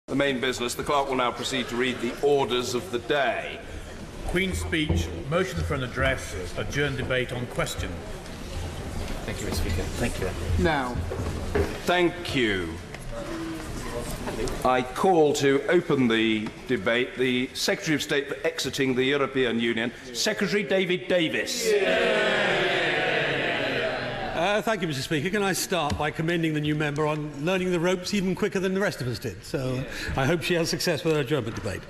The main business. The clerk will now proceed to read the orders of the day. Queen's Speech, motion for an address, adjourn debate on question. Thank you, Mr. Speaker. Thank you. Now. Thank you. I call to open the debate the Secretary of State for exiting the European Union, Secretary David Davis. Thank you, Mr. Speaker. Can I start by commending the new member on learning the ropes even quicker than the rest of us did? So I hope she has success with her German debate.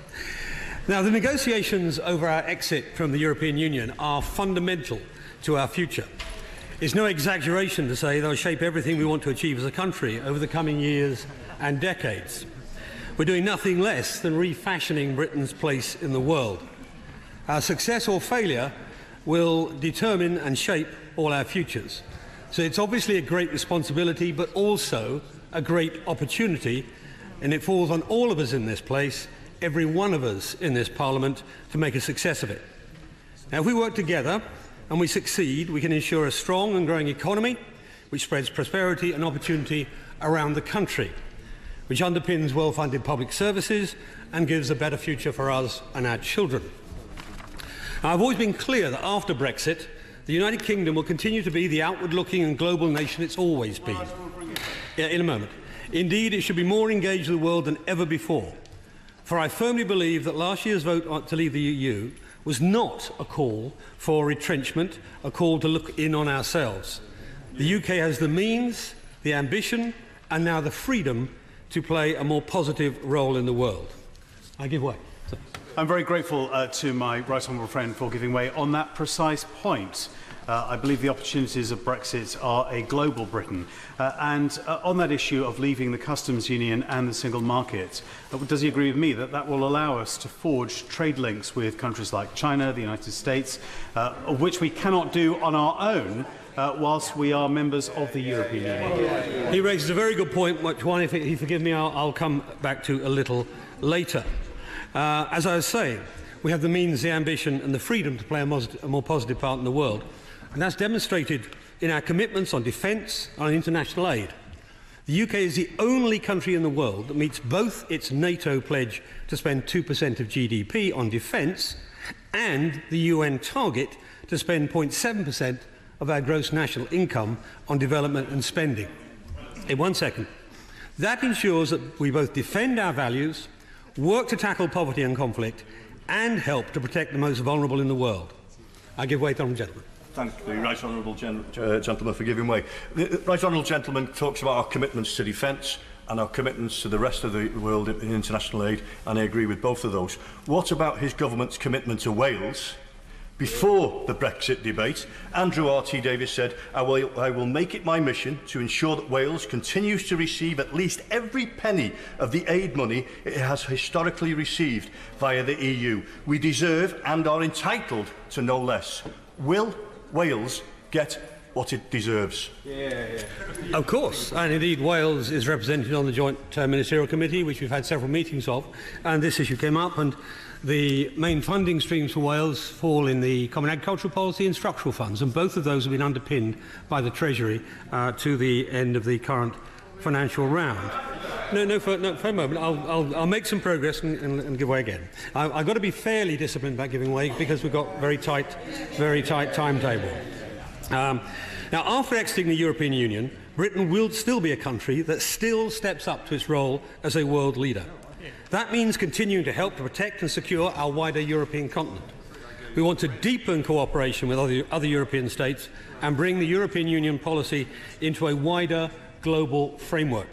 Now, the negotiations over our exit from the European Union are fundamental to our future. It's no exaggeration to say they'll shape everything we want to achieve as a country over the coming years and decades. We're doing nothing less than refashioning Britain's place in the world. Our success or failure will determine and shape all our futures. So it's obviously a great responsibility, but also a great opportunity, and it falls on all of us in this place, every one of us in this Parliament, to make a success of it. Now, if we work together and we succeed, we can ensure a strong and growing economy which spreads prosperity and opportunity around the country, which underpins well-funded public services and gives a better future for us and our children. Now, I've always been clear that after Brexit, the United Kingdom will continue to be the outward-looking and global nation it's always been. In a moment. Indeed, it should be more engaged with the world than ever before. For I firmly believe that last year's vote to leave the EU was not a call for retrenchment, a call to look in on ourselves. The UK has the means, the ambition, and now the freedom to play a more positive role in the world. I give way. I'm very grateful to my right honourable friend for giving way on that precise point. I believe the opportunities of Brexit are a global Britain. And on that issue of leaving the customs union and the single market, does he agree with me that that will allow us to forge trade links with countries like China, the United States, which we cannot do on our own whilst we are members of the European Union? He raises a very good point, which one, if he forgive me, I'll come back to a little later. As I was saying, we have the means, the ambition and the freedom to play a more positive part in the world. And that's demonstrated in our commitments on defence and on international aid. The UK is the only country in the world that meets both its NATO pledge to spend 2% of GDP on defence and the UN target to spend 0.7% of our gross national income on development and spending. In 1 second. That ensures that we both defend our values, work to tackle poverty and conflict, and help to protect the most vulnerable in the world. I give way to the honourable gentleman. Thank the right honourable gentleman for giving way. The right honourable gentleman talks about our commitments to defence and our commitments to the rest of the world in international aid, and I agree with both of those. What about his government's commitment to Wales? Before the Brexit debate, Andrew R.T. Davis said, I will make it my mission to ensure that Wales continues to receive at least every penny of the aid money it has historically received via the EU. We deserve and are entitled to no less. Will Wales get what it deserves? Of course, and indeed Wales is represented on the Joint Ministerial Committee, which we've had several meetings of, and this issue came up, and the main funding streams for Wales fall in the Common Agricultural Policy and structural funds, and both of those have been underpinned by the Treasury to the end of the current financial round. For a moment, I'll make some progress and give way again. I've got to be fairly disciplined about giving way because we've got very tight timetable. Now, after exiting the European Union, Britain will still be a country that still steps up to its role as a world leader. That means continuing to help to protect and secure our wider European continent. We want to deepen cooperation with other European states and bring the European Union policy into a wider global framework.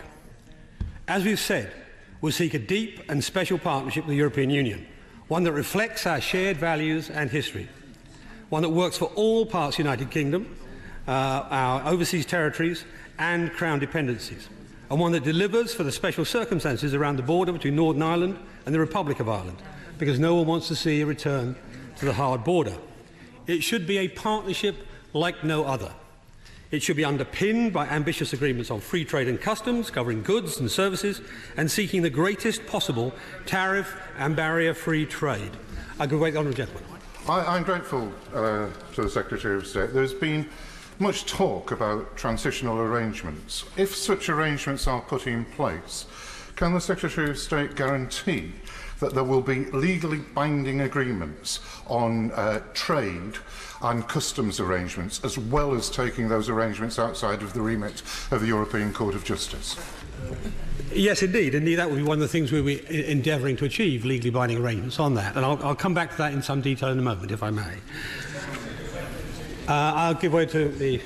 As we've said, we'll seek a deep and special partnership with the European Union, one that reflects our shared values and history, one that works for all parts of the United Kingdom, our overseas territories and Crown dependencies, and one that delivers for the special circumstances around the border between Northern Ireland and the Republic of Ireland, because no one wants to see a return to the hard border. It should be a partnership like no other. It should be underpinned by ambitious agreements on free trade and customs, covering goods and services, and seeking the greatest possible tariff and barrier-free trade. I give way to the honourable gentleman. I'm grateful to the Secretary of State. There's been much talk about transitional arrangements. If such arrangements are put in place, can the Secretary of State guarantee that there will be legally binding agreements on trade and customs arrangements, as well as taking those arrangements outside of the remit of the European Court of Justice? Yes, indeed. Indeed, that will be one of the things we'll be endeavouring to achieve, legally binding arrangements on that. And I'll come back to that in some detail in a moment, if I may. I'll give way to the...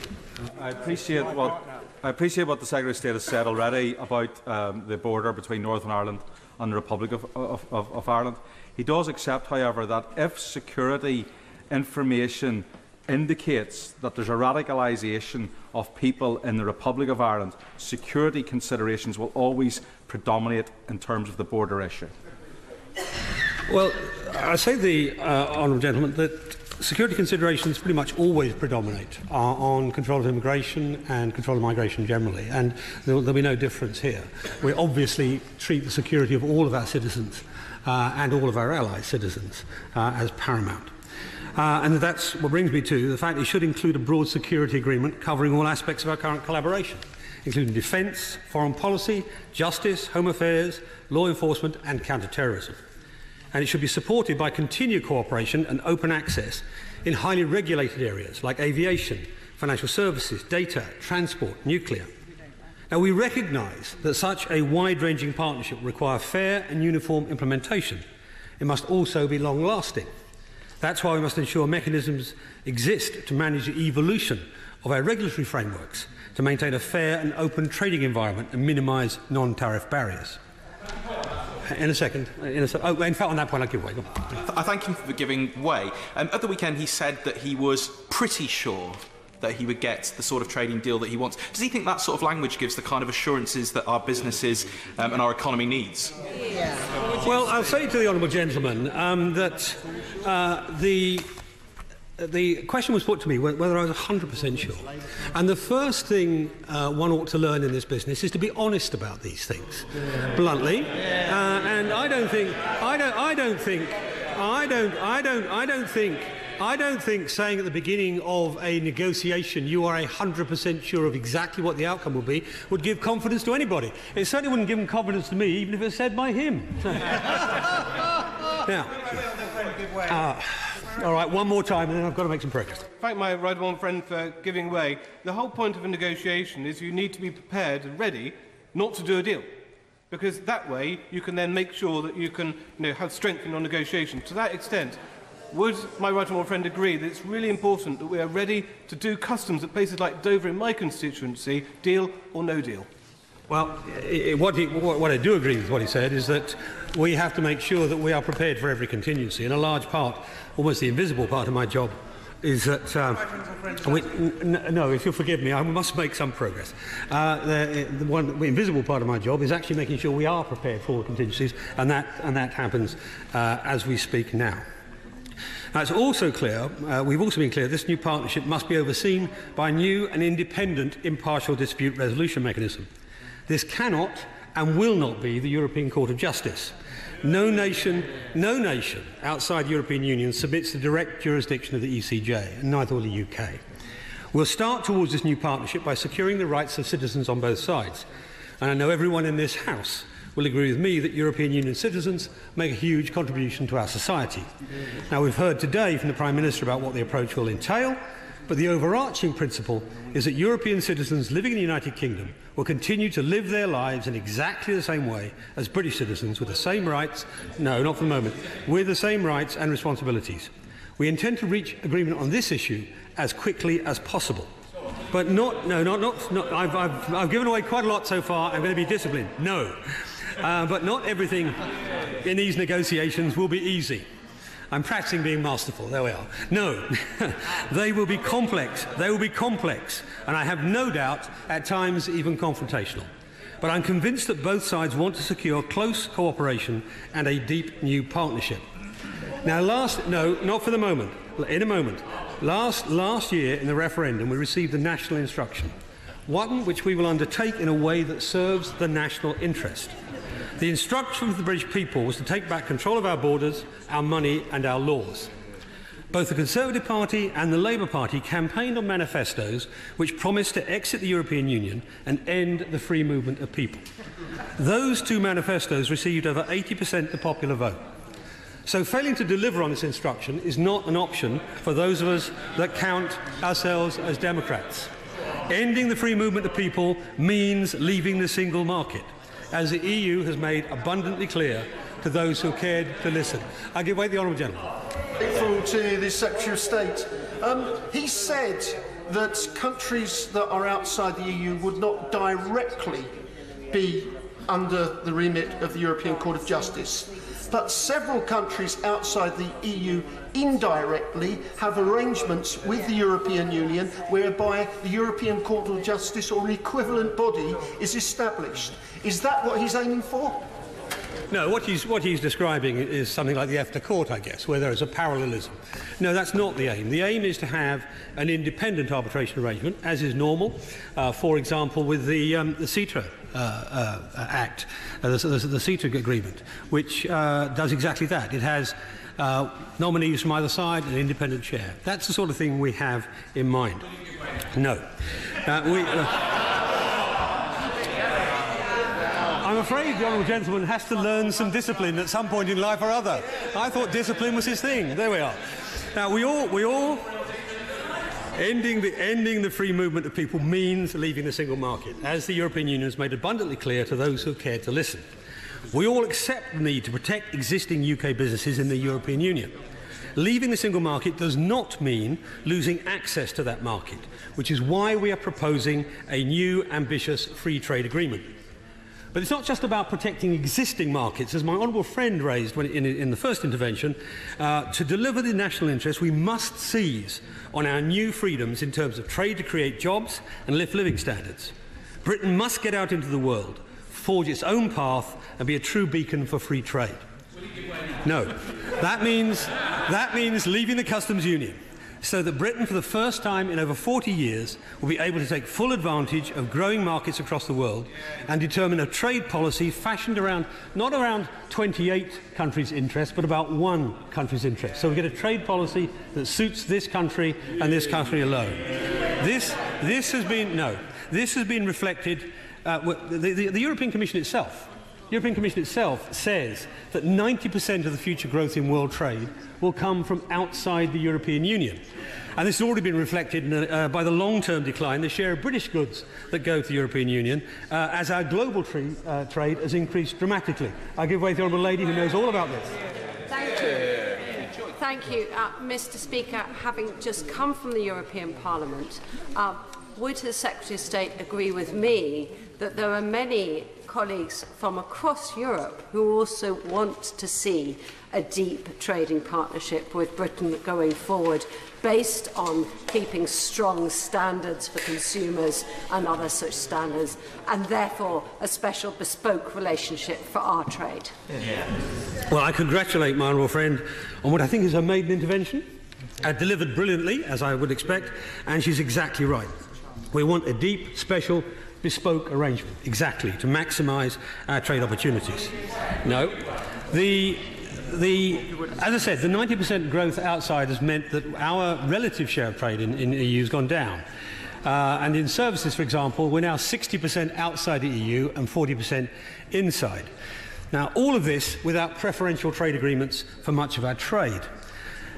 I appreciate what the Secretary of State has said already about the border between Northern Ireland and the Republic of Ireland. He does accept, however, that if security information indicates that there's a radicalisation of people in the Republic of Ireland, security considerations will always predominate in terms of the border issue. Well, I say to the honourable gentleman that security considerations pretty much always predominate on control of immigration and control of migration generally, and there'll be no difference here. We obviously treat the security of all of our citizens and all of our allies' citizens as paramount. And that's what brings me to the fact it should include a broad security agreement covering all aspects of our current collaboration, including defence, foreign policy, justice, home affairs, law enforcement and counter-terrorism. And it should be supported by continued cooperation and open access in highly regulated areas like aviation, financial services, data, transport, nuclear. Now, we recognise that such a wide-ranging partnership will require fair and uniform implementation. It must also be long-lasting. That's why we must ensure mechanisms exist to manage the evolution of our regulatory frameworks, to maintain a fair and open trading environment and minimise non-tariff barriers. In fact, on that point, I'll give way. I thank him for giving way. At the weekend, he said that he was pretty sure that he would get the sort of trading deal that he wants. Does he think that sort of language gives the kind of assurances that our businesses and our economy needs? Well, I'll say to the honourable gentleman that the question was put to me whether I was 100% sure. And the first thing one ought to learn in this business is to be honest about these things, bluntly. And I don't think saying at the beginning of a negotiation you are 100% sure of exactly what the outcome will be would give confidence to anybody. It certainly wouldn't give confidence to me, even if it was said by him. Now, all right, one more time, and then I've got to make some progress. Thank my right honourable friend for giving way. The whole point of a negotiation is you need to be prepared and ready not to do a deal, because that way you can then make sure that you can have strength in your negotiation. To that extent, would my right honourable friend agree that it's really important that we are ready to do customs at places like Dover in my constituency, deal or no deal? Well, what I do agree with what he said is that we have to make sure that we are prepared for every contingency, and a large part, almost the invisible part of my job, is that... no, if you'll forgive me, I must make some progress. The invisible part of my job is actually making sure we are prepared for all contingencies, and that happens as we speak now. Now, it's also clear, we've also been clear, this new partnership must be overseen by a new and independent impartial dispute resolution mechanism. This cannot and will not be the European Court of Justice. No nation outside the European Union submits the direct jurisdiction of the ECJ, and neither will the UK. We'll start towards this new partnership by securing the rights of citizens on both sides. And I know everyone in this House will agree with me that European Union citizens make a huge contribution to our society. Now, we've heard today from the Prime Minister about what the approach will entail, but the overarching principle is that European citizens living in the United Kingdom will continue to live their lives in exactly the same way as British citizens, with the same rights, no, not for the moment, with the same rights and responsibilities. We intend to reach agreement on this issue as quickly as possible. But I've given away quite a lot so far. I'm going to be disciplined. No. But not everything in these negotiations will be easy. I'm practicing being masterful. There we are. No, they will be complex. They will be complex, and I have no doubt at times even confrontational. But I'm convinced that both sides want to secure close cooperation and a deep new partnership. Now, not for the moment. In a moment. Last year in the referendum, we received a national instruction, one which we will undertake in a way that serves the national interest. The instruction of the British people was to take back control of our borders, our money and our laws. Both the Conservative Party and the Labour Party campaigned on manifestos which promised to exit the European Union and end the free movement of people. Those two manifestos received over 80% of the popular vote. So failing to deliver on this instruction is not an option for those of us that count ourselves as Democrats. Ending the free movement of people means leaving the single market, as the EU has made abundantly clear to those who cared to listen. I give way to the honourable gentleman. To the Secretary of State. He said that countries that are outside the EU would not directly be under the remit of the European Court of Justice. But several countries outside the EU indirectly have arrangements with the European Union whereby the European Court of Justice or equivalent body is established. Is that what he's aiming for? No, what he's describing is something like the EFTA Court, I guess, where there is a parallelism. No, that's not the aim. The aim is to have an independent arbitration arrangement, as is normal, for example, with the CETA Act, the CETA agreement, which does exactly that. It has nominees from either side and an independent chair. That's the sort of thing we have in mind. No. I'm afraid the honourable gentleman has to learn some discipline at some point in life or other. I thought discipline was his thing. There we are. Now, we all ending the free movement of people means leaving the single market, as the European Union has made abundantly clear to those who have cared to listen. We all accept the need to protect existing UK businesses in the European Union. Leaving the single market does not mean losing access to that market, which is why we are proposing a new ambitious free trade agreement. But it's not just about protecting existing markets, as my honourable friend raised in the first intervention. To deliver the national interest, we must seize on our new freedoms in terms of trade to create jobs and lift living standards. Britain must get out into the world, forge its own path and be a true beacon for free trade. No, that means leaving the customs union, so that Britain, for the first time in over 40 years, will be able to take full advantage of growing markets across the world and determine a trade policy fashioned around, not around 28 countries' interests, but about one country's interests. So we get a trade policy that suits this country and this country alone. This has been reflected. The European Commission itself. The European Commission itself says that 90% of the future growth in world trade will come from outside the European Union. And this has already been reflected by the long-term decline in the share of British goods that go to the European Union, as our global trade has increased dramatically. I give way to the honourable lady who knows all about this. Thank you. Thank you. Mr. Speaker, having just come from the European Parliament, would the Secretary of State agree with me that there are many colleagues from across Europe who also want to see a deep trading partnership with Britain going forward, based on keeping strong standards for consumers and other such standards, and therefore a special bespoke relationship for our trade? Well, I congratulate my honourable friend on what I think is her maiden intervention. Delivered brilliantly, as I would expect, and she's exactly right. We want a deep, special, bespoke arrangement, exactly, to maximise our trade opportunities. No, as I said, the 90% growth outside has meant that our relative share of trade in the EU has gone down. And in services, for example, we're now 60% outside the EU and 40% inside. Now, all of this without preferential trade agreements for much of our trade.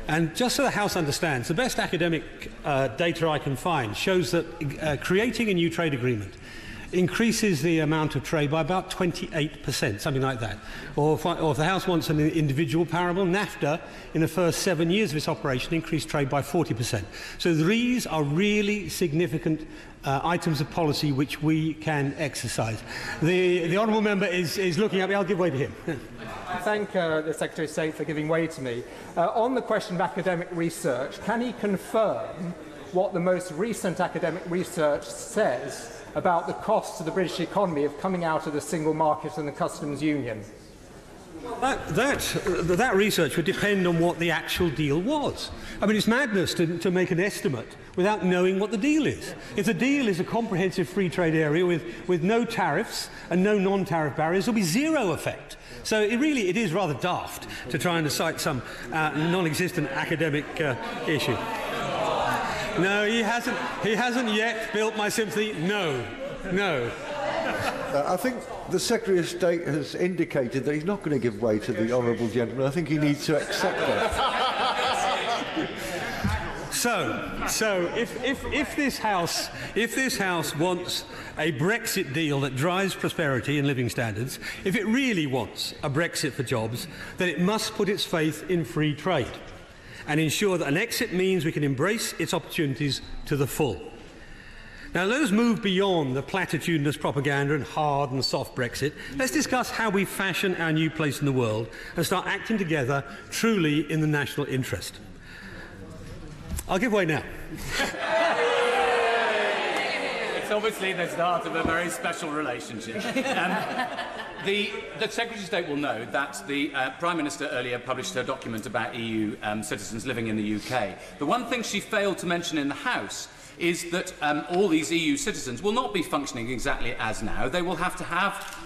And just so the House understands, the best academic data I can find shows that creating a new trade agreement increases the amount of trade by about 28%, something like that. Or if the House wants an individual parable, NAFTA, in the first 7 years of its operation, increased trade by 40%. So these are really significant items of policy which we can exercise. The honourable member is looking at me. I'll give way to him. Thank the Secretary of State for giving way to me. On the question of academic research, can he confirm what the most recent academic research says about the cost to the British economy of coming out of the single market and the customs union? That research would depend on what the actual deal was. I mean, it's madness to make an estimate without knowing what the deal is. If the deal is a comprehensive free trade area with no tariffs and no non-tariff barriers, there'll be zero effect. So it is rather daft to try and cite some non-existent academic issue. No, he hasn't yet built my sympathy. No. I think the Secretary of State has indicated that he's not going to give way to the honourable gentleman. I think he needs to accept that. So if this House wants a Brexit deal that drives prosperity and living standards, if it really wants a Brexit for jobs, then it must put its faith in free trade and ensure that an exit means we can embrace its opportunities to the full. Now, let us move beyond the platitudinous propaganda and hard and soft Brexit. Let's discuss how we fashion our new place in the world and start acting together truly in the national interest. I'll give way now. It's obviously the start of a very special relationship. The Secretary of State will know that the Prime Minister earlier published her document about EU citizens living in the UK. The one thing she failed to mention in the House is that all these EU citizens will not be functioning exactly as now. They will have to have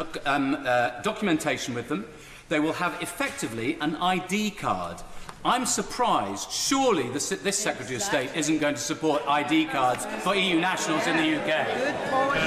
documentation with them. They will have effectively an ID card. I'm surprised. Surely this Secretary of State isn't going to support ID cards for EU nationals in the UK. Good point.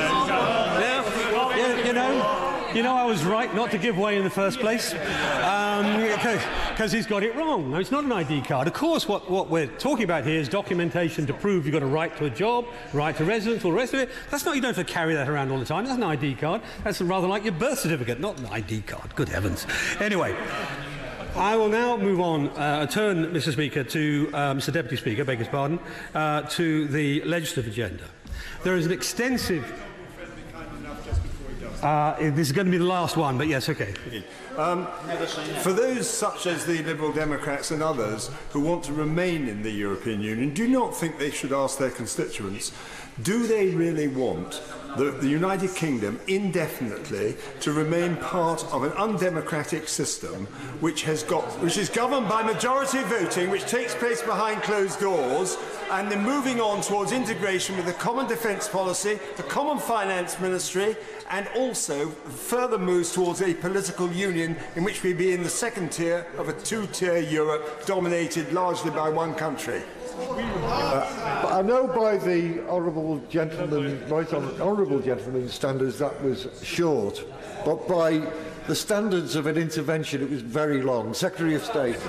You know, I was right not to give way in the first place, because he's got it wrong. No, it's not an ID card. Of course, what we're talking about here is documentation to prove you've got a right to a job, right to residence, all the rest of it. That's not, you don't have to carry that around all the time. That's an ID card. That's rather like your birth certificate, not an ID card. Good heavens. Anyway. I will now move on, turn, Mr. Speaker, to Mr. Deputy Speaker, beg his pardon, to the legislative agenda. There is an extensive. This is going to be the last one, but yes, okay. For those such as the Liberal Democrats and others who want to remain in the European Union, do you not think they should ask their constituents, do they really want the United Kingdom indefinitely to remain part of an undemocratic system which is governed by majority voting, which takes place behind closed doors, and then moving on towards integration with the common defence policy, the common finance ministry, and also further moves towards a political union in which we be in the second tier of a two-tier Europe dominated largely by one country? But I know by the honourable gentleman's standards that was short, but by the standards of an intervention it was very long. Secretary of State.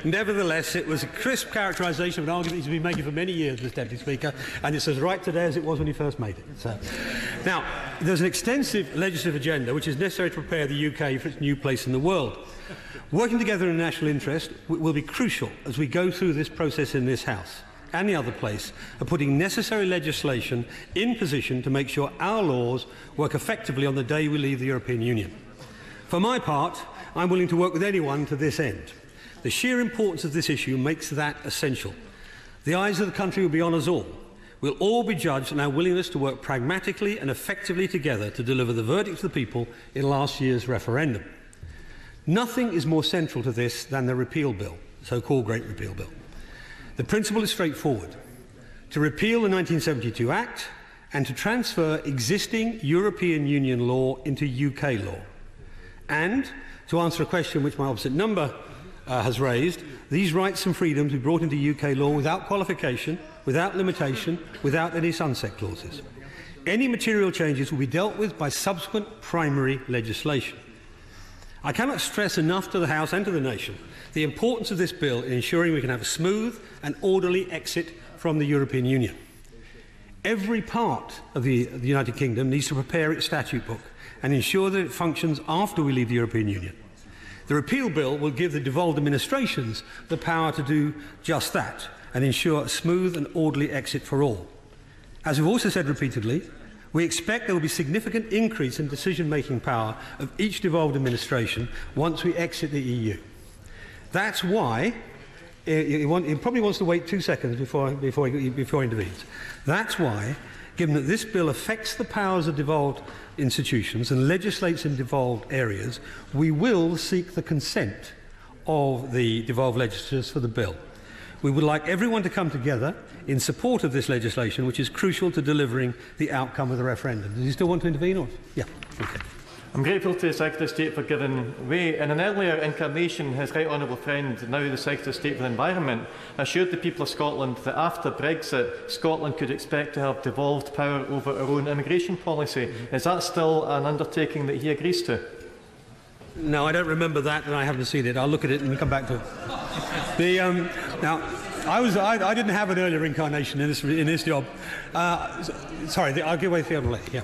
Nevertheless, it was a crisp characterisation of an argument he's been making for many years, Mr. Deputy Speaker, and it's as right today as it was when he first made it. So, now, there's an extensive legislative agenda which is necessary to prepare the UK for its new place in the world. Working together in national interest will be crucial as we go through this process in this House and the other place of putting necessary legislation in position to make sure our laws work effectively on the day we leave the European Union. For my part, I'm willing to work with anyone to this end. The sheer importance of this issue makes that essential. The eyes of the country will be on us all. We'll all be judged on our willingness to work pragmatically and effectively together to deliver the verdict to the people in last year's referendum. Nothing is more central to this than the repeal bill, the so-called Great Repeal Bill. The principle is straightforward: to repeal the 1972 Act and to transfer existing European Union law into UK law. And, to answer a question which my opposite number has raised, these rights and freedoms be brought into UK law without qualification, without limitation, without any sunset clauses. Any material changes will be dealt with by subsequent primary legislation. I cannot stress enough to the House and to the nation the importance of this bill in ensuring we can have a smooth and orderly exit from the European Union. Every part of the United Kingdom needs to prepare its statute book and ensure that it functions after we leave the European Union. The repeal bill will give the devolved administrations the power to do just that and ensure a smooth and orderly exit for all. As we've also said repeatedly, we expect there will be significant increase in decision-making power of each devolved administration once we exit the EU. That's why he probably wants to wait 2 seconds before he intervenes. That's why Given that this bill affects the powers of devolved institutions and legislates in devolved areas, we will seek the consent of the devolved legislatures for the bill. We would like everyone to come together in support of this legislation, which is crucial to delivering the outcome of the referendum. Does he still want to intervene? Or? Yeah. Okay. I'm grateful to the Secretary of State for giving way. In an earlier incarnation, his right honourable friend, now the Secretary of State for the Environment, assured the people of Scotland that after Brexit, Scotland could expect to have devolved power over our own immigration policy. Is that still an undertaking that he agrees to? No, I don't remember that, and I haven't seen it. I'll look at it and come back to it. Now, I didn't have an earlier incarnation in this job. Sorry, I'll give way to the other lady. Yeah.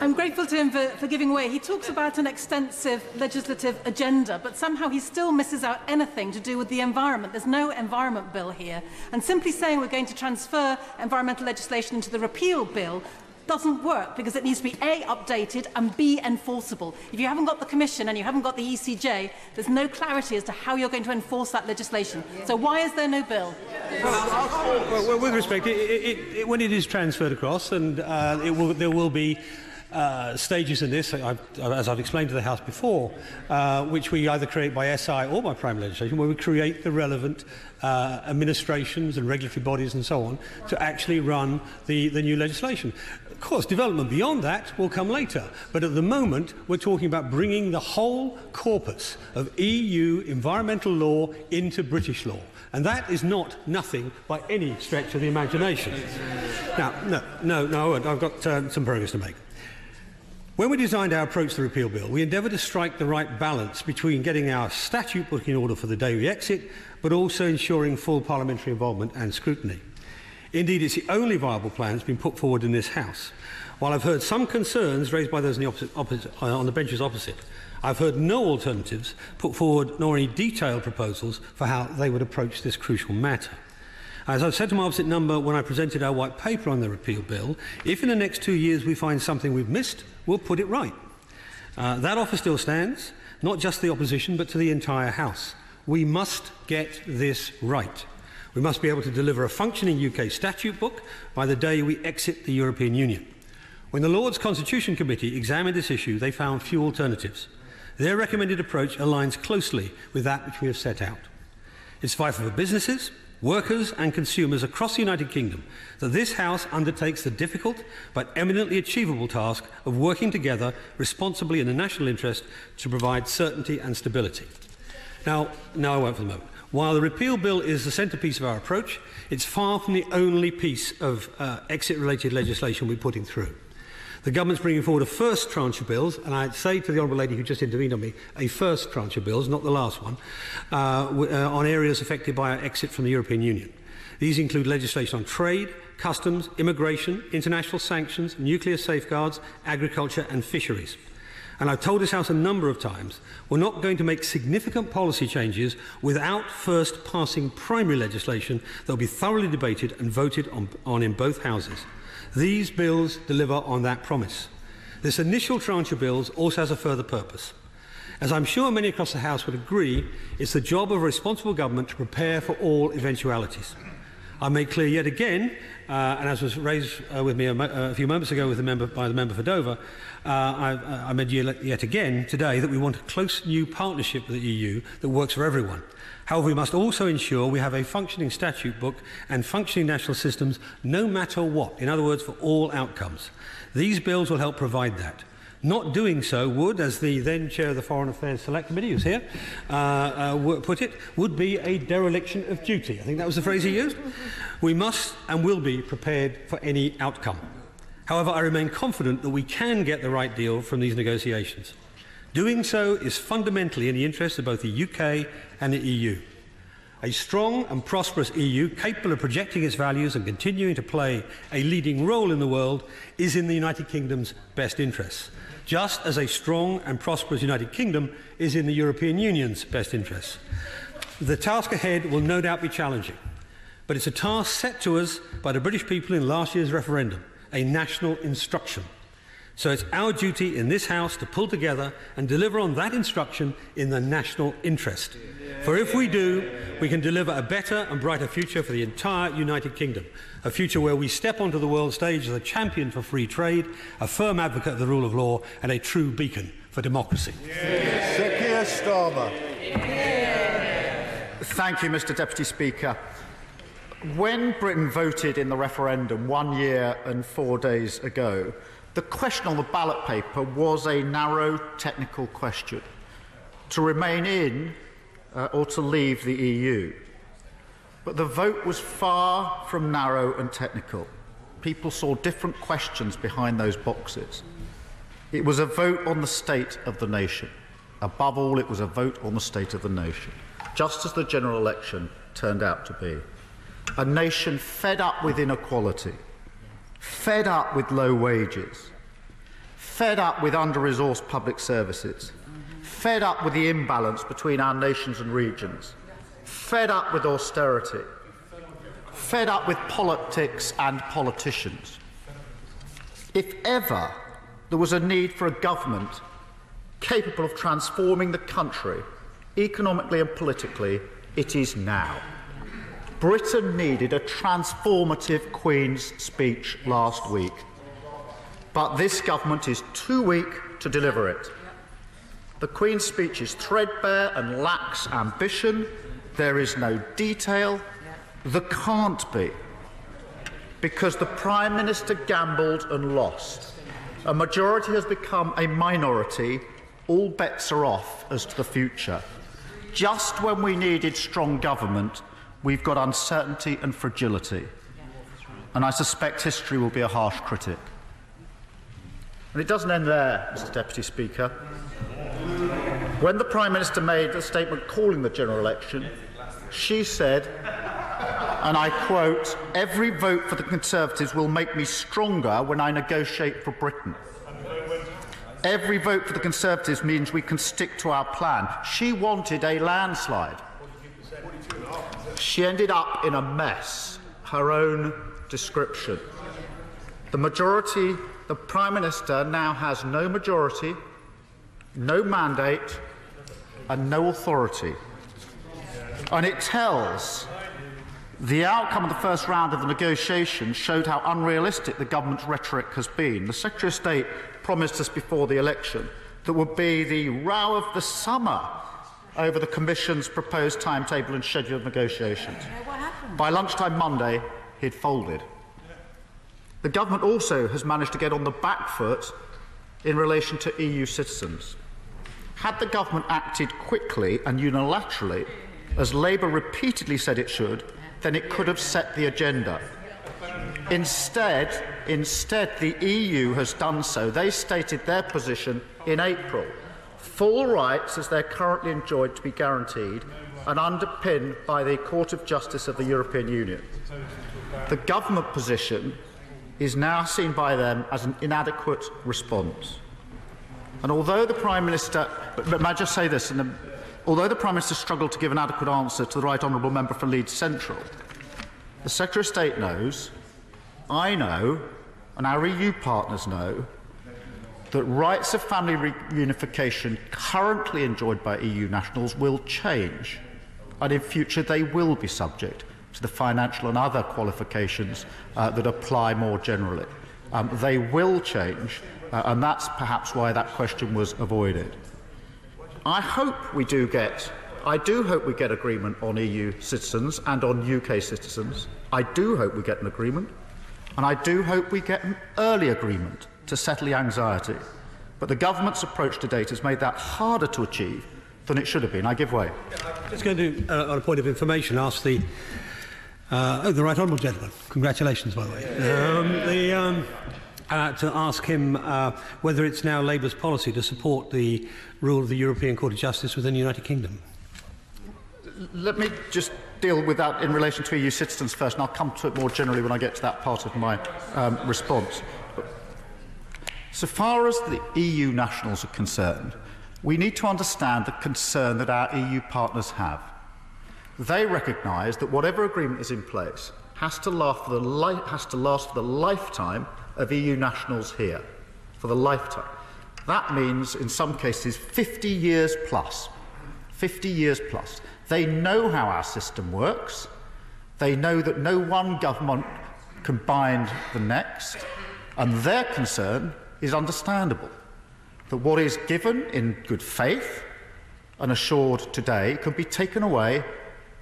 I'm grateful to him for giving way. He talks about an extensive legislative agenda, but somehow he still misses out anything to do with the environment. There's no environment bill here. And simply saying we're going to transfer environmental legislation into the repeal bill doesn't work, because it needs to be A, updated, and B, enforceable. If you haven't got the Commission and you haven't got the ECJ, there's no clarity as to how you're going to enforce that legislation. So why is there no bill? Well, with respect, when it is transferred across, and there will be stages in this, as I've explained to the House before, which we either create by SI or by primary legislation, where we create the relevant administrations and regulatory bodies and so on to actually run the new legislation. Of course, development beyond that will come later, but at the moment we're talking about bringing the whole corpus of EU environmental law into British law. And that is not nothing by any stretch of the imagination. Now, no, I've got some progress to make. When we designed our approach to the repeal bill, we endeavoured to strike the right balance between getting our statute book in order for the day we exit, but also ensuring full parliamentary involvement and scrutiny. Indeed, it's the only viable plan that's been put forward in this House. While I've heard some concerns raised by those on the benches opposite, I've heard no alternatives put forward, nor any detailed proposals for how they would approach this crucial matter. As I've said to my opposite number when I presented our white paper on the repeal bill, if in the next 2 years we find something we've missed, we'll put it right. That offer still stands, not just to the opposition, but to the entire House. We must get this right. We must be able to deliver a functioning UK statute book by the day we exit the European Union. When the Lords Constitution Committee examined this issue, they found few alternatives. Their recommended approach aligns closely with that which we have set out. It's vital for businesses, workers and consumers across the United Kingdom that this House undertakes the difficult but eminently achievable task of working together responsibly in the national interest to provide certainty and stability. Now I won't for the moment. While the repeal bill is the centrepiece of our approach, it's far from the only piece of exit-related legislation we're putting through. The government's bringing forward a first tranche of bills, and I'd say to the honourable lady who just intervened on me, a first tranche of bills, not the last one, on areas affected by our exit from the European Union. These include legislation on trade, customs, immigration, international sanctions, nuclear safeguards, agriculture and fisheries. And I've told this House a number of times, we're not going to make significant policy changes without first passing primary legislation that will be thoroughly debated and voted on in both Houses. These bills deliver on that promise. This initial tranche of bills also has a further purpose. As I'm sure many across the House would agree, it's the job of a responsible government to prepare for all eventualities. I made clear yet again, and as was raised with me a few moments ago by the member for Dover, I made yet again today that we want a close new partnership with the EU that works for everyone. However, we must also ensure we have a functioning statute book and functioning national systems no matter what, in other words, for all outcomes. These bills will help provide that. Not doing so would, as the then Chair of the Foreign Affairs Select Committee, who's here, put it, would be a dereliction of duty. I think that was the phrase he used. We must and will be prepared for any outcome. However, I remain confident that we can get the right deal from these negotiations. Doing so is fundamentally in the interest of both the UK and the EU. A strong and prosperous EU, capable of projecting its values and continuing to play a leading role in the world, is in the United Kingdom's best interests, just as a strong and prosperous United Kingdom is in the European Union's best interests. The task ahead will no doubt be challenging, but it's a task set to us by the British people in last year's referendum, a national instruction. So it's our duty in this House to pull together and deliver on that instruction in the national interest. For if we do, we can deliver a better and brighter future for the entire United Kingdom, a future where we step onto the world stage as a champion for free trade, a firm advocate of the rule of law and a true beacon for democracy. Sir Keir Starmer. Thank you, Mr Deputy Speaker. When Britain voted in the referendum 1 year and 4 days ago, the question on the ballot paper was a narrow technical question: to remain in or to leave the EU. But the vote was far from narrow and technical. People saw different questions behind those boxes. It was a vote on the state of the nation. Above all, it was a vote on the state of the nation, just as the general election turned out to be. A nation fed up with inequality, fed up with low wages, fed up with under-resourced public services, fed up with the imbalance between our nations and regions, fed up with austerity, fed up with politics and politicians. If ever there was a need for a government capable of transforming the country economically and politically, it is now. Britain needed a transformative Queen's speech last week, but this government is too weak to deliver it. The Queen's speech is threadbare and lacks ambition. There is no detail. There can't be, because the Prime Minister gambled and lost. A majority has become a minority. All bets are off as to the future. Just when we needed strong government, we've got uncertainty and fragility. And I suspect history will be a harsh critic. And it doesn't end there, Mr Deputy Speaker. When the Prime Minister made a statement calling the general election, she said, and I quote, "Every vote for the Conservatives will make me stronger when I negotiate for Britain. Every vote for the Conservatives means we can stick to our plan." She wanted a landslide. She ended up in a mess, her own description. The majority, the Prime Minister now has no majority, no mandate and no authority. And it tells the outcome of the first round of the negotiations showed how unrealistic the government's rhetoric has been. The Secretary of State promised us before the election that would be the row of the summer over the Commission's proposed timetable and schedule of negotiations. By lunchtime Monday, he'd folded. The government also has managed to get on the back foot in relation to EU citizens. Had the government acted quickly and unilaterally, as Labour repeatedly said it should, then it could have set the agenda. Instead, the EU has done so. They stated their position in April. Full rights, as they're currently enjoyed, to be guaranteed and underpinned by the Court of Justice of the European Union. The government position is now seen by them as an inadequate response. And although the Prime Minister, but may I just say this, although the Prime Minister struggled to give an adequate answer to the Right Honourable Member for Leeds Central, the Secretary of State knows, I know, and our EU partners know, that rights of family reunification currently enjoyed by EU nationals will change, and in future they will be subject to the financial and other qualifications that apply more generally. They will change, and that's perhaps why that question was avoided. I do hope we get agreement on EU citizens and on UK citizens. I do hope we get an agreement, and I do hope we get an early agreement to settle the anxiety. But the government's approach to date has made that harder to achieve than it should have been. I give way. Just going to, on a point of information, ask the Right Honourable Gentleman. Congratulations, by the way. To ask him whether it's now Labour's policy to support the rule of the European Court of Justice within the United Kingdom. Let me just deal with that in relation to EU citizens first, and I'll come to it more generally when I get to that part of my response. So far as the EU nationals are concerned, we need to understand the concern that our EU partners have. They recognise that whatever agreement is in place has to last for the lifetime of EU nationals here. for the lifetime. That means, in some cases, 50 years plus. 50 years plus. They know how our system works. They know that no one government can bind the next, and their concern is understandable, that what is given in good faith and assured today could be taken away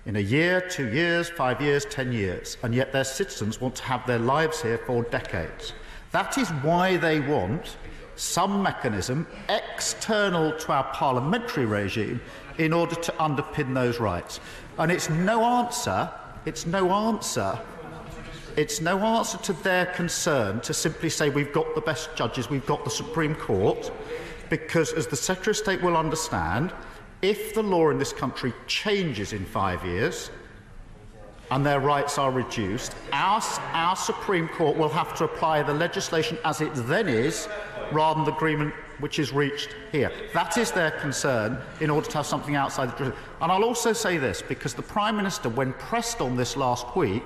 in a year, 2 years, 5 years, 10 years, and yet their citizens want to have their lives here for decades. That is why they want some mechanism external to our parliamentary regime in order to underpin those rights. And it's no answer to their concern to simply say we've got the best judges, we've got the Supreme Court, because, as the Secretary of State will understand, if the law in this country changes in 5 years and their rights are reduced, our Supreme Court will have to apply the legislation as it then is, rather than the agreement which is reached here. That is their concern in order to have something outside the jurisdiction. And I'll also say this, because the Prime Minister, when pressed on this last week,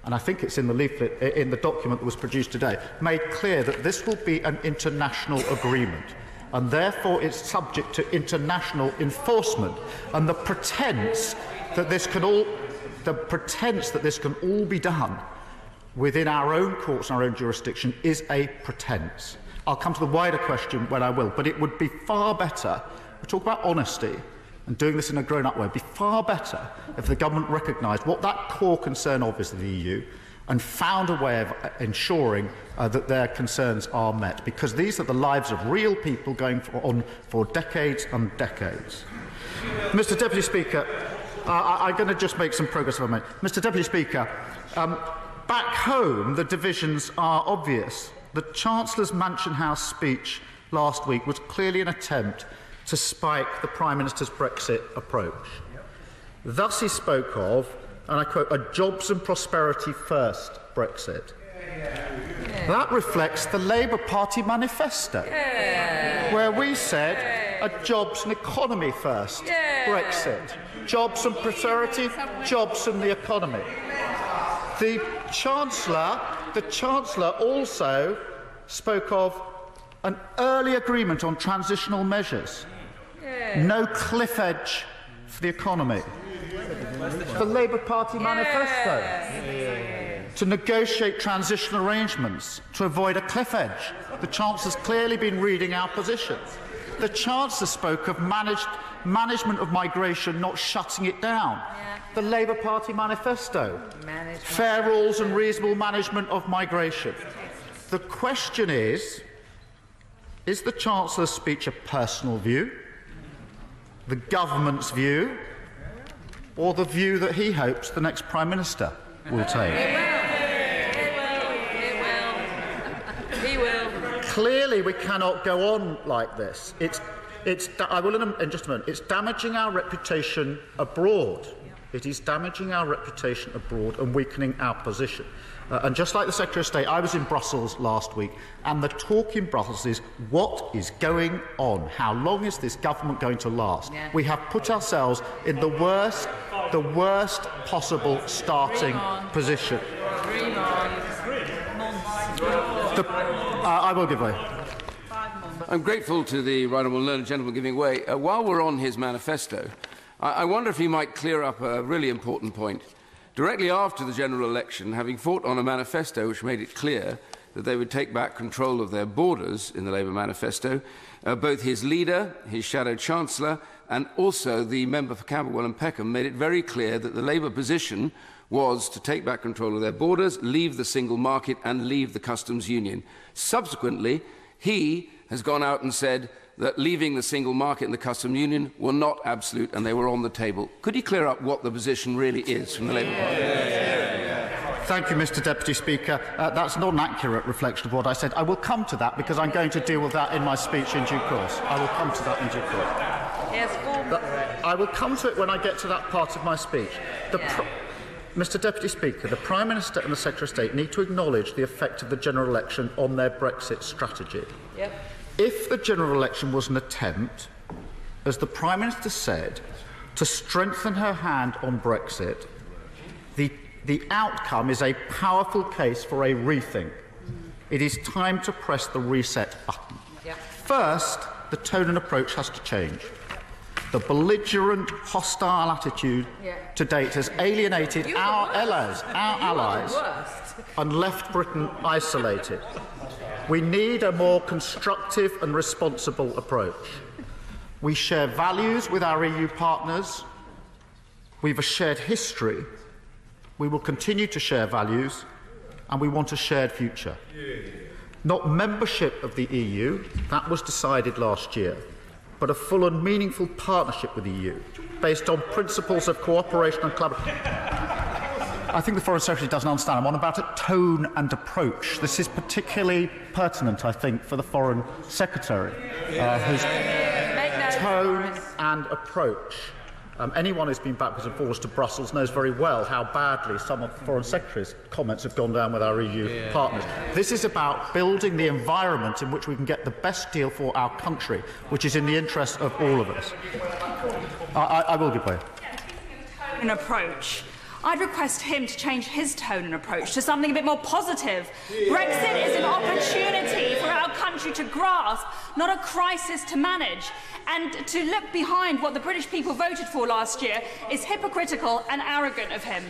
and I think it's in the leaflet, in the document that was produced today, made clear that this will be an international agreement, and therefore it's subject to international enforcement. And the pretense that this can all be done within our own courts and our own jurisdiction is a pretense. I'll come to the wider question when I will, but it would be far better, we talk about honesty and doing this in a grown-up way, it would be far better if the government recognised what that core concern of is in the EU and found a way of ensuring that their concerns are met, because these are the lives of real people going on for decades and decades. Mr. Deputy Speaker, I'm going to just make some progress if I may. Mr. Deputy Speaker, back home the divisions are obvious. The Chancellor's Mansion House speech last week was clearly an attempt to spike the Prime Minister's Brexit approach. Thus he spoke of, and I quote, a jobs and prosperity first Brexit. That reflects the Labour Party manifesto, where we said a jobs and economy first Brexit. Jobs and prosperity, jobs and the economy. The Chancellor also spoke of an early agreement on transitional measures. No cliff edge for the economy. The Labour Party manifesto. To negotiate transitional arrangements to avoid a cliff edge. The Chancellor's clearly been reading our position. The Chancellor spoke of management of migration, not shutting it down. The Labour Party manifesto. Fair rules and reasonable management of migration. The question is the Chancellor's speech a personal view, the government's view, or the view that he hopes the next Prime Minister will take? He will. Clearly we cannot go on like this. I will in just a moment. It's damaging our reputation abroad. It is damaging our reputation abroad and weakening our position. And just like the Secretary of State, I was in Brussels last week, and the talk in Brussels is, what is going on? How long is this government going to last? We have put ourselves in the worst possible starting position. I will give way. I'm grateful to the right honourable learned gentleman giving way. While we're on his manifesto, I wonder if he might clear up a really important point. Directly after the general election, having fought on a manifesto which made it clear that they would take back control of their borders in the Labour manifesto, both his leader, his shadow chancellor, and also the member for Camberwell and Peckham made it very clear that the Labour position was to take back control of their borders, leave the single market and leave the customs union. Subsequently, he has gone out and said that leaving the single market and the customs union were not absolute and they were on the table. Could he clear up what the position really is from the Labour Party? Thank you, Mr. Deputy Speaker. That's not an accurate reflection of what I said. I will come to that because I'm going to deal with that in my speech in due course. I will come to that in due course. Yes, I will come to it when I get to that part of my speech. Mr. Deputy Speaker, the Prime Minister and the Secretary of State need to acknowledge the effect of the general election on their Brexit strategy. Yep. If the general election was an attempt, as the Prime Minister said, to strengthen her hand on Brexit, the outcome is a powerful case for a rethink. It is time to press the reset button. First, the tone and approach has to change. The belligerent, hostile attitude to date has alienated our allies, and left Britain isolated. We need a more constructive and responsible approach. We share values with our EU partners. We have a shared history. We will continue to share values, and we want a shared future. Not membership of the EU, that was decided last year, but a full and meaningful partnership with the EU, based on principles of cooperation and collaboration. I think the Foreign Secretary doesn't understand. I'm on about a tone and approach. This is particularly pertinent, I think, for the Foreign Secretary, whose tone and approach. Anyone who's been backwards and forwards to Brussels knows very well how badly some of the Foreign Secretary's comments have gone down with our EU partners. This is about building the environment in which we can get the best deal for our country, which is in the interest of all of us. I will give way. An approach. I'd request him to change his tone and approach to something a bit more positive. Brexit is an opportunity for our country to grasp, not a crisis to manage. And to look behind what the British people voted for last year is hypocritical and arrogant of him.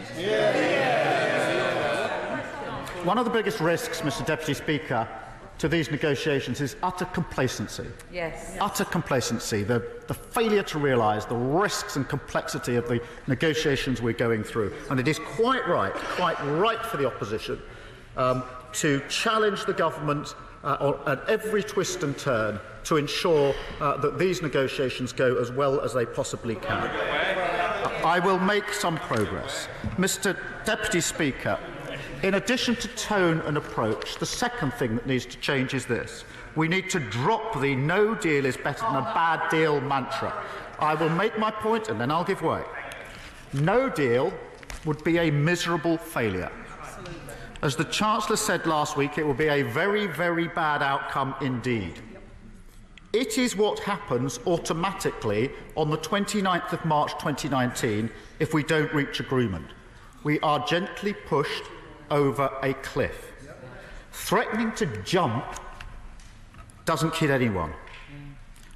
One of the biggest risks, Mr. Deputy Speaker, to these negotiations is utter complacency. Yes. Utter complacency, the failure to realise the risks and complexity of the negotiations we're going through. And it is quite right for the opposition to challenge the government at every twist and turn to ensure that these negotiations go as well as they possibly can. I will make some progress. Mr. Deputy Speaker, in addition to tone and approach, the second thing that needs to change is this. We need to drop the no deal is better than a bad deal mantra. I will make my point and then I'll give way. No deal would be a miserable failure. As the Chancellor said last week, it will be a very, very bad outcome indeed. It is what happens automatically on the 29th of March 2019 if we don't reach agreement. We are gently pushed over a cliff. Threatening to jump doesn't kid anyone.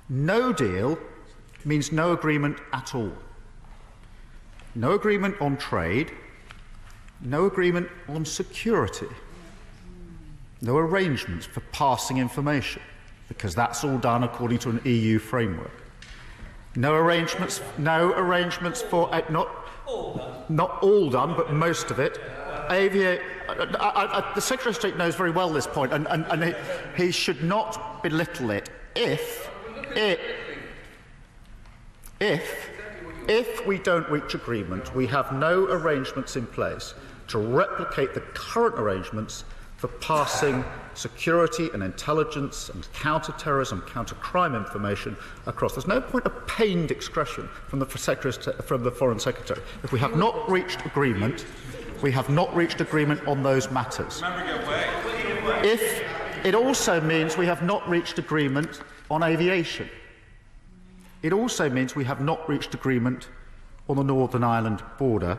No deal means no agreement at all. No agreement on trade, no agreement on security, no arrangements for passing information, because that's all done according to an EU framework. No arrangements for not all done, but most of it. The Secretary of State knows very well this point, and he should not belittle it if we don't reach agreement, we have no arrangements in place to replicate the current arrangements for passing security and intelligence and counter-terrorism, counter-crime information across. There's no point of pained expression from the Foreign Secretary. If we have not reached agreement, we have not reached agreement on those matters. If it also means we have not reached agreement on aviation, it also means we have not reached agreement on the Northern Ireland border.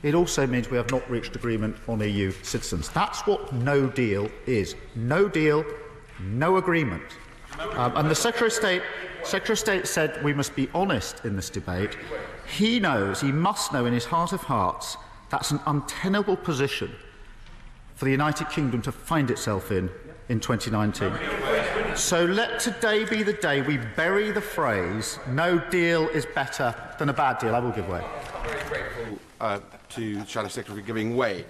It also means we have not reached agreement on EU citizens. That's what no deal is. No deal, no agreement. And the Secretary of State said we must be honest in this debate. He knows, he must know in his heart of hearts, that's an untenable position for the United Kingdom to find itself in 2019. So let today be the day we bury the phrase, no deal is better than a bad deal. I will give way. Very grateful to the Shadow Secretary for giving way.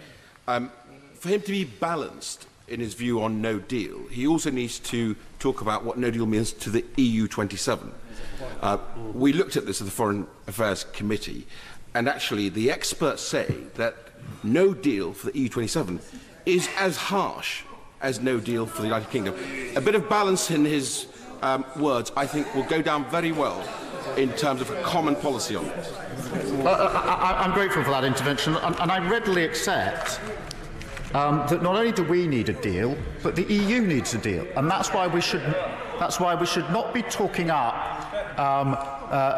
For him to be balanced in his view on no deal, he also needs to talk about what no deal means to the EU 27. We looked at this at the Foreign Affairs Committee, and actually the experts say that no deal for the EU 27 is as harsh as no deal for the United Kingdom. A bit of balance in his words, I think, will go down very well in terms of a common policy on this. I'm grateful for that intervention, and I readily accept that not only do we need a deal, but the EU needs a deal, and that's why we should not be talking up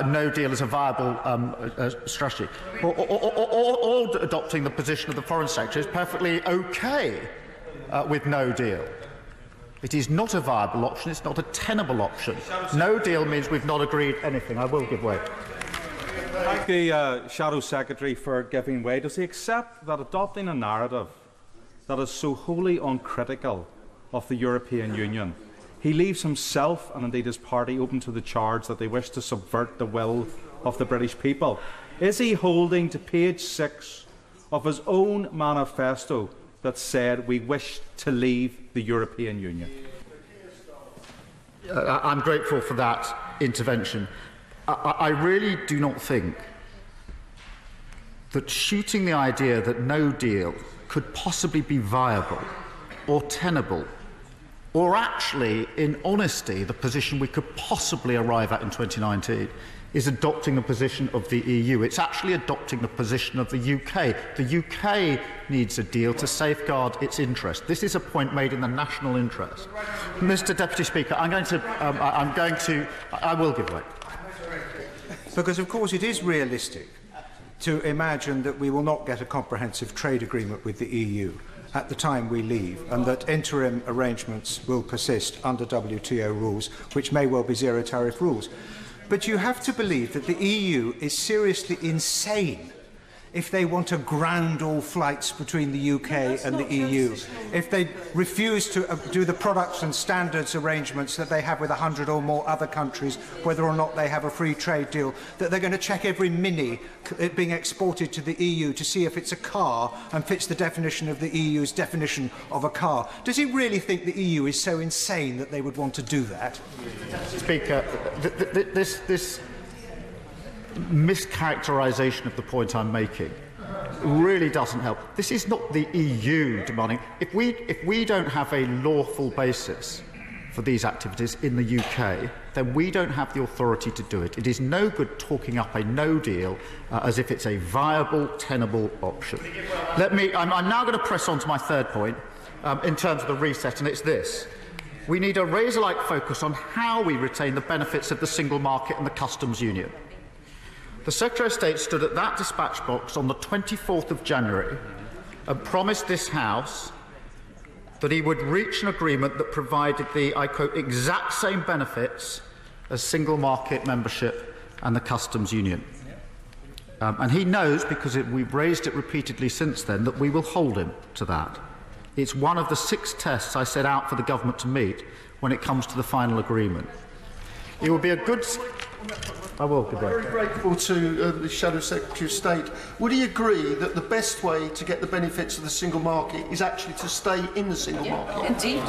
no deal as a viable strategy, or adopting the position of the Foreign Secretary is perfectly okay. with no deal. It is not a viable option. It's not a tenable option. No deal means we've not agreed anything. I will give way. Thank the Shadow Secretary for giving way. Does he accept that adopting a narrative that is so wholly uncritical of the European Union, he leaves himself and indeed his party open to the charge that they wish to subvert the will of the British people? Is he holding to page 6 of his own manifesto that said we wish to leave the European Union? I'm grateful for that intervention. I really do not think that shooting the idea that no deal could possibly be viable or tenable, or actually, in honesty, the position we could possibly arrive at in 2019, is adopting the position of the EU. It's actually adopting the position of the UK. The UK needs a deal to safeguard its interest. This is a point made in the national interest. Mr. Deputy Speaker, I will give way. Because, of course, it is realistic to imagine that we will not get a comprehensive trade agreement with the EU at the time we leave, and that interim arrangements will persist under WTO rules, which may well be zero-tariff rules. But you have to believe that the EU is seriously insane if they want to ground all flights between the UK and the EU, if they refuse to do the products and standards arrangements that they have with 100 or more other countries, whether or not they have a free trade deal, that they're going to check every Mini being exported to the EU to see if it's a car and fits the definition of the EU's definition of a car. Does he really think the EU is so insane that they would want to do that? Speaker, this mischaracterisation of the point I'm making really doesn't help. This is not the EU demanding. If we don't have a lawful basis for these activities in the UK, then we don't have the authority to do it. It is no good talking up a no deal as if it's a viable, tenable option. I'm now going to press on to my third point in terms of the reset, and it's this. We need a razor-like focus on how we retain the benefits of the single market and the customs union. The Secretary of State stood at that dispatch box on the 24th of January and promised this House that he would reach an agreement that provided the, I quote, exact same benefits as single market membership and the customs union. And he knows, because we've raised it repeatedly since then, that we will hold him to that. It's one of the 6 tests I set out for the government to meet when it comes to the final agreement. It will be a good... I will, good day. Very grateful to the Shadow Secretary of State. Would he agree that the best way to get the benefits of the single market is actually to stay in the single market? Indeed.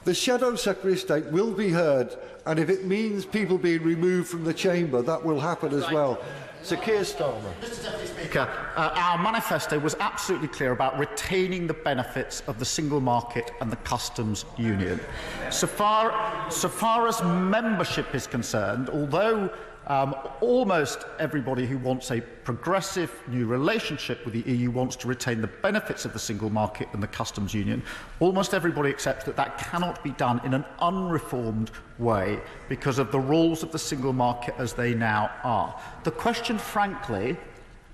The Shadow Secretary of State will be heard, and if it means people being removed from the chamber, that will happen as well. Sir Keir Starmer. Mr. Deputy Speaker, our manifesto was absolutely clear about retaining the benefits of the single market and the customs union. So far as membership is concerned, although almost everybody who wants a progressive new relationship with the EU wants to retain the benefits of the single market and the customs union, almost everybody accepts that that cannot be done in an unreformed way because of the rules of the single market as they now are. The question, frankly,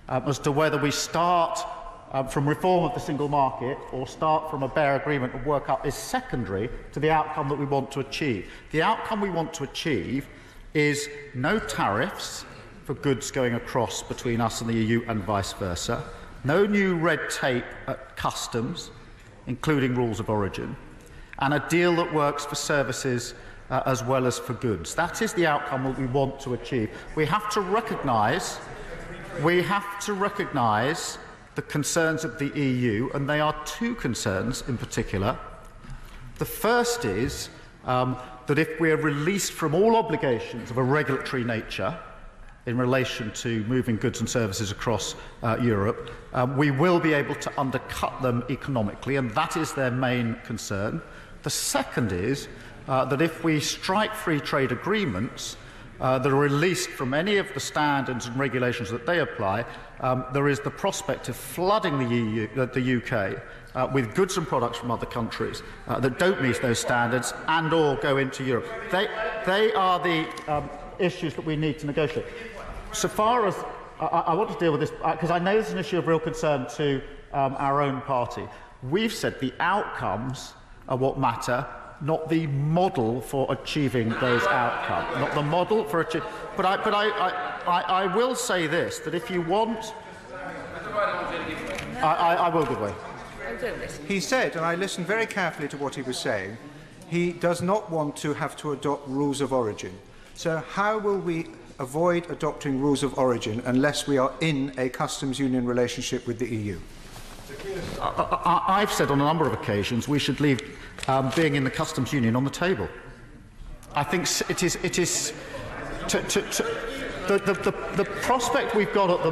as to whether we start from reform of the single market or start from a bare agreement and work up is secondary to the outcome that we want to achieve. The outcome we want to achieve is no tariffs for goods going across between us and the EU and vice versa, no new red tape at customs, including rules of origin, and a deal that works for services as well as for goods. That is the outcome that we want to achieve. We have to recognise the concerns of the EU, and they are 2 concerns in particular. The first is that if we are released from all obligations of a regulatory nature in relation to moving goods and services across Europe, we will be able to undercut them economically, and that is their main concern. The second is that if we strike free trade agreements that are released from any of the standards and regulations that they apply, there is the prospect of flooding the UK with goods and products from other countries that don't meet those standards and or go into Europe. They are the issues that we need to negotiate. So far as I want to deal with this, because I know this is an issue of real concern to our own party. We've said the outcomes are what matter, not the model for achieving those outcomes. Not the model for achieving. But I will say this, that if you want... I will give way. He said, and I listened very carefully to what he was saying, he does not want to have to adopt rules of origin. So how will we avoid adopting rules of origin unless we are in a customs union relationship with the EU? I've said on a number of occasions we should leave being in the customs union on the table. I think it is the prospect we've got at the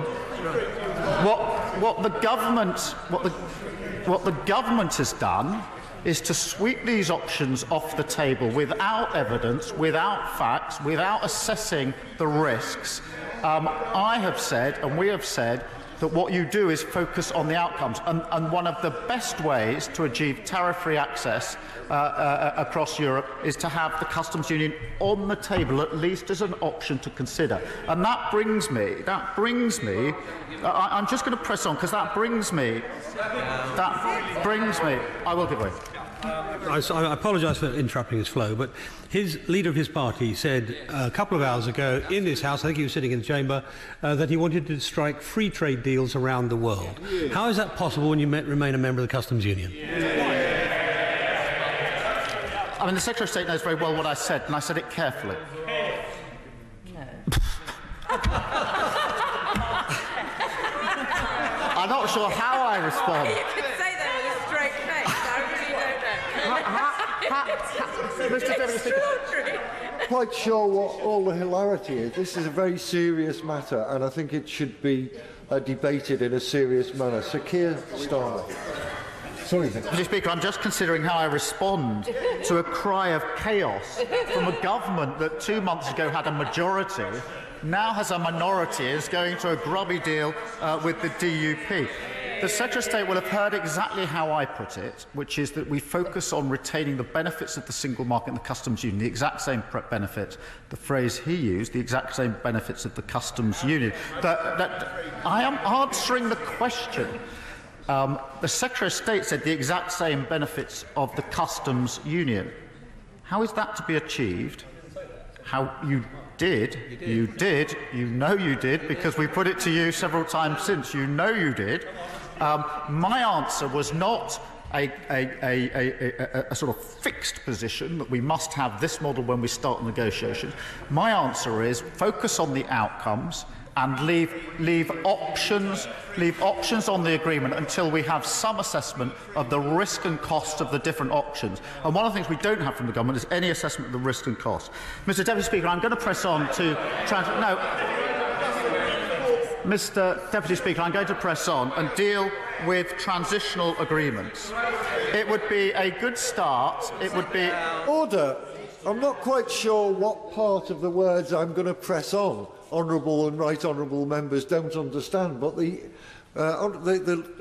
what the government has done is to sweep these options off the table without evidence, without facts, without assessing the risks. I have said, and we have said, that what you do is focus on the outcomes. And one of the best ways to achieve tariff-free access across Europe is to have the customs union on the table, at least as an option to consider. And that brings me, I'm just going to press on, because that brings me, I will give way. I apologise for interrupting his flow, but his leader of his party said a couple of hours ago in this House, I think he was sitting in the chamber, that he wanted to strike free trade deals around the world. How is that possible when you remain a member of the Customs Union? I mean, the Secretary of State knows very well what I said, and I said it carefully. I'm not sure how I respond. You could say that with a straight face. I really don't know. Mr. Deputy Speaker, I'm quite sure what all the hilarity is. This is a very serious matter, and I think it should be debated in a serious manner. Sir Keir Starmer. Sorry, Mr. Speaker, I'm just considering how I respond to a cry of chaos from a government that 2 months ago had a majority, now has a minority, is going to a grubby deal with the DUP. The Secretary of State will have heard exactly how I put it, which is that we focus on retaining the benefits of the single market and the customs union, the exact same benefits, the phrase he used, the exact same benefits of the customs union. I am answering the question. The Secretary of State said the exact same benefits of the customs union. How is that to be achieved? How you did, you know you did, because we put it to you several times since, you know you did. My answer was not a sort of fixed position that we must have this model when we start negotiations. My answer is focus on the outcomes and leave options on the agreement until we have some assessment of the risk and cost of the different options. And one of the things we don't have from the government is any assessment of the risk and cost. Mr. Deputy Speaker, I'm going to press on to Mr. Deputy Speaker, I'm going to press on and deal with transitional agreements. It would be a good start. It would be... Order. I'm not quite sure what part of the words I'm going to press on honourable and right honourable members don't understand, but the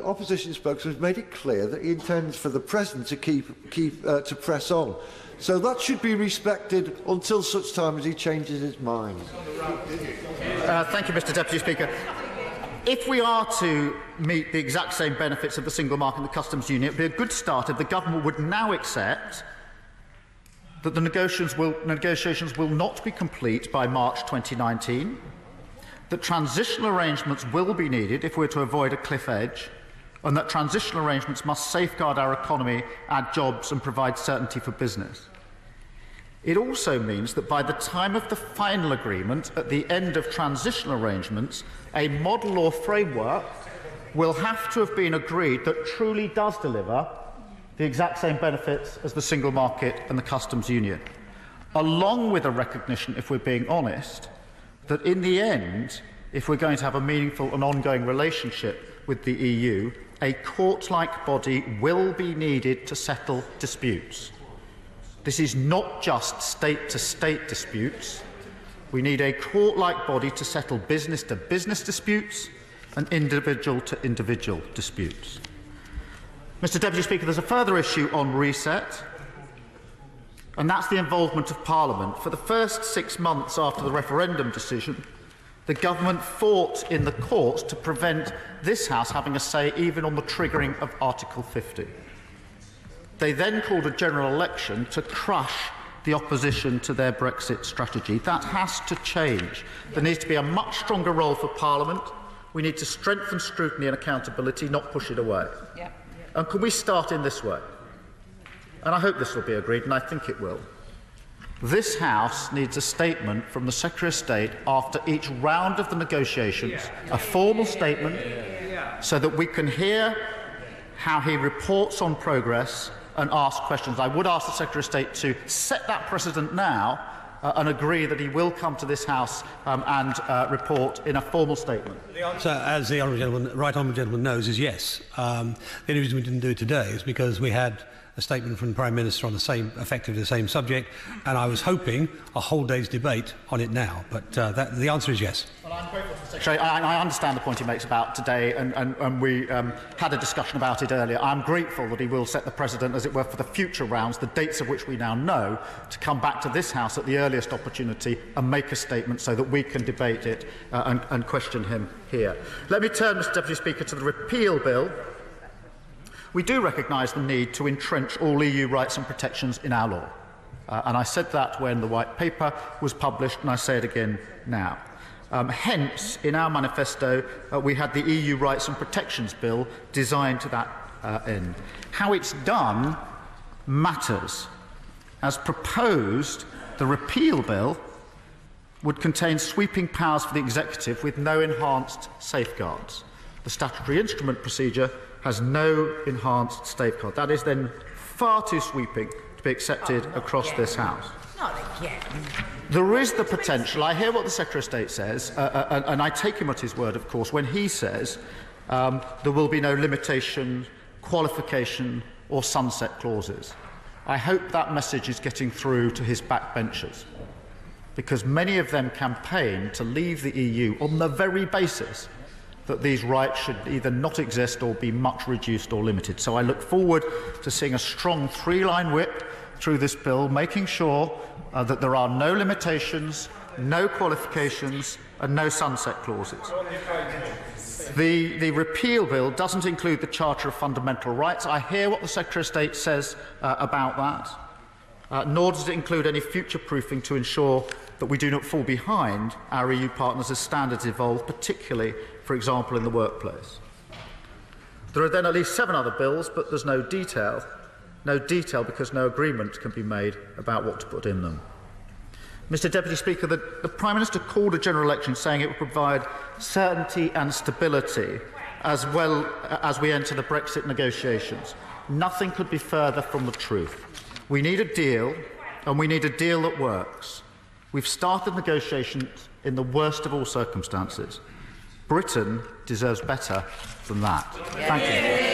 opposition spokesman has made it clear that he intends for the President to to press on. So that should be respected until such time as he changes his mind. Thank you, Mr. Deputy Speaker. If we are to meet the exact same benefits of the single market and the customs union, it would be a good start if the government would now accept that the negotiations will not be complete by March 2019, that transitional arrangements will be needed if we're to avoid a cliff edge, and that transitional arrangements must safeguard our economy, add jobs and provide certainty for business. It also means that by the time of the final agreement, at the end of transitional arrangements, a model or framework will have to have been agreed that truly does deliver the exact same benefits as the single market and the customs union, along with a recognition, if we're being honest, that in the end, if we're going to have a meaningful and ongoing relationship with the EU, a court-like body will be needed to settle disputes. This is not just state-to-state disputes. We need a court-like body to settle business-to-business disputes, and individual-to-individual disputes. Mr Deputy Speaker, there's a further issue on reset, and that's the involvement of Parliament. For the first 6 months after the referendum decision, the government fought in the courts to prevent this House having a say even on the triggering of Article 50. They then called a general election to crush the opposition to their Brexit strategy. That has to change. There needs to be a much stronger role for Parliament. We need to strengthen scrutiny and accountability, not push it away. Yep. And can we start in this way? And I hope this will be agreed, and I think it will. This House needs a statement from the Secretary of State after each round of the negotiations, a formal statement, so that we can hear how he reports on progress and ask questions. I would ask the Secretary of State to set that precedent now and agree that he will come to this House and report in a formal statement. The answer, as the right honourable gentleman knows, is yes. The only reason we didn't do it today is because we had a statement from the Prime Minister on effectively the same subject, and I was hoping a whole day's debate on it now. But the answer is yes. Well, I'm grateful to the Secretary. I understand the point he makes about today, and we had a discussion about it earlier. I'm grateful that he will set the precedent, as it were, for the future rounds, the dates of which we now know, to come back to this House at the earliest opportunity and make a statement so that we can debate it and question him here. Let me turn, Mr Deputy Speaker, to the repeal bill. We do recognise the need to entrench all EU rights and protections in our law. And I said that when the White Paper was published, and I say it again now. Hence, in our manifesto, we had the EU Rights and Protections Bill designed to that end. How it's done matters. As proposed, the repeal bill would contain sweeping powers for the executive with no enhanced safeguards. The statutory instrument procedure has no enhanced safeguard. That is then far too sweeping to be accepted across this House. Not again. There is the potential. I hear what the Secretary of State says, and I take him at his word, of course, when he says there will be no limitation, qualification or sunset clauses. I hope that message is getting through to his backbenchers, because many of them campaign to leave the EU on the very basis that these rights should either not exist or be much reduced or limited. So I look forward to seeing a strong three-line whip through this bill, making sure that there are no limitations, no qualifications and no sunset clauses. The repeal bill doesn't include the Charter of Fundamental Rights. I hear what the Secretary of State says about that, nor does it include any future-proofing to ensure that we do not fall behind our EU partners as standards evolve, particularly, for example, in the workplace. There are then at least 7 other bills, but there's no detail. No detail because no agreement can be made about what to put in them. Mr Deputy Speaker, the Prime Minister called a general election saying it would provide certainty and stability as well as we enter the Brexit negotiations. Nothing could be further from the truth. We need a deal, and we need a deal that works. We've started negotiations in the worst of all circumstances. Britain deserves better than that. Thank you.